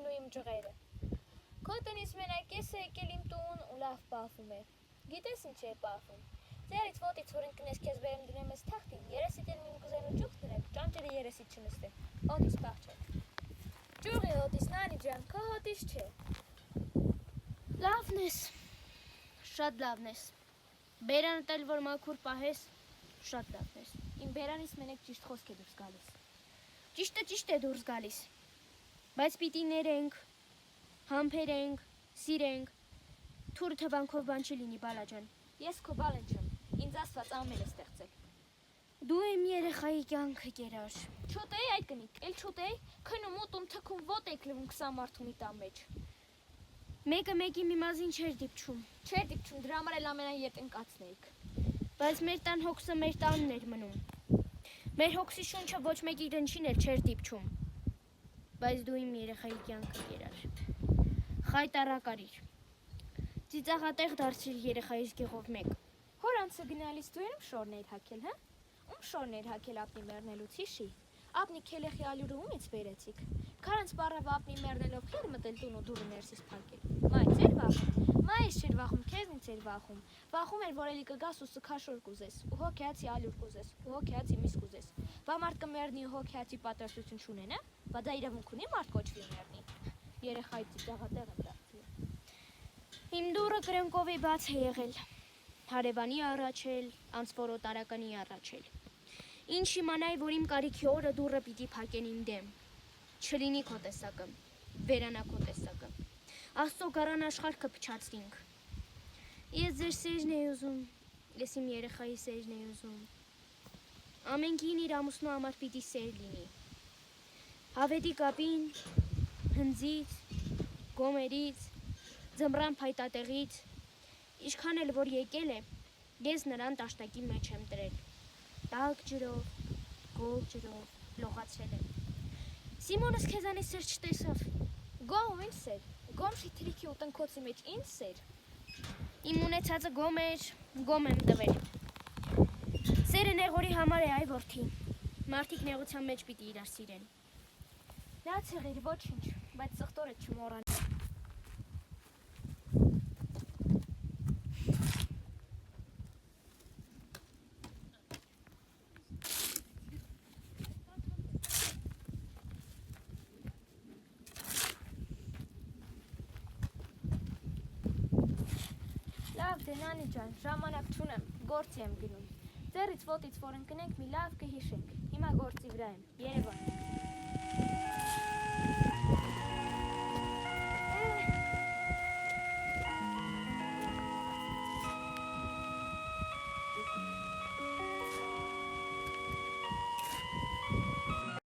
ու իմ ջղերը։ Քո տնից մենակ ես է եկել իմ տուն ու լավ պահվում է։ Գիտես ինչ է պահվում։ Ձերից ոտից որ ընկնես քեզ բերեմ դնեմ ես թախտին, երեսիդ էլ իմ կուզենու ճուղ դրեմ, ճանճերը երեսիդ չնստեն, հոտից պահ չէ։ Ճուղի հոտից, նանի ջան, քո հոտից չէ։ Լավն ես, շատ լավն ես։ Բերանդ էլ որ մաքուր պահես, շատ լավն ես։ Իմ բերանից մենակ ճիշտ խոսք է դուրս գալիս։ Ճիշտը է դուրս գալիս, բայց պիտի ներենք, համբերենք, սիրենք, թուր թվանքով բան չի լինի բալաջան։ Ես քո բալն չեմ, ինձ Աստված ամեն է ստեղծել։ Դու իմ երեխայի կյանքը կերար։ Չուտեի այդ կնիկ, էլ չուտեի, քնում ուտում թքում ոտ եք լվում 20 մարդու մի տան մեջ։ Մեկը մեկի մի մազին չէր դիպչում։ Չէր դիպչում, դրա համար էլ ամենայն երկընկածն էիք։ Բայց մեր տան հոգսը մեր տանն էր մնում։ Մեր հոգսի շունչը ոչ մեկի դնչին էլ չէր դիպչում։ Բայց դու իմ երեխայի կյանքը կերար։ Խայտարակ արիր։ Ծիծաղատեղ դարձրիր երեխայիս գեղով մեկ։ Հոր անցը գնալիս դու երբ շորն էիր հագել, հա? Ում շորն էիր հագել ապնի մեռնելուց, հիշի։ Ապնի քելեխի ալյուրը ումից բերեցիք։ Քարանց բառավ ապնի մեռնելով քեր մտել տուն ու դուրը ներսից փակել։ Մայ ձեր վախում։ Մայից չէր վախում, քեզնից էր վախում։ Վախում էր, որ էլի կգաս ու սքաշոր կուզես, ու հոգեացի ալյուր կուզես, ու հոգեացի միս կուզես։ Բա մարդ կմեռնի ու հոգեացի պատրաստություն չունենա։ Բա դա իրավունք ունի մարդ կոչվի մեռնի։ Երեխայի ծիծաղատեղ եմ դարձել։ Իմ դուրը կրեմկովի բաց է եղել։ Հարևանի առաջ էլ, անցվորոտարականի առաջ էլ։ Ինչ իմանայի, որ իմ կարիքի օրը դուրը պիտի փակեն իմ դեմ։ Չլինի քո տեսակը, վերանա քո տեսակը։ Աստծո գարան աշխարհքը փչացրինք։ Ես ձեր սերժն էի ուզում, ես իմ երեխայի սերժն էի ուզում։ Ամենքին իր ամուսնու համար պիտի սեր լինի։ Հավետի կապին, հնձից, գոմերից, ձմռան փայտատեղից, ինչքան էլ որ եկել է, ես նրան տաշտակի մեջ եմ դրել։ Տաք ջրով, գող ջրով, լողացրել եմ։ Սիմոնս քեզանից սեր չտեսավ։ Գոմ ինչ սեր, գոմ շիթրիքի ու տնքոցի մեջ ինչ սեր։ Իմ ունեցածը գոմ էր, գոմ եմ տվել։ Սերը նեղորի համար է, այ որդի։ Մարդիկ նեղության մեջ պիտի իրար սիրեն։ Նա ցեղիր ոչինչ, բայց ծխտորը չմոռան։ Լավ դե նանի ջան, ժամանակ չունեմ, գործի եմ գնում։ Ձեռից ոտից որ ընկնենք մի լավ կհիշենք։ Հիմա գործի վրա եմ, Երևան։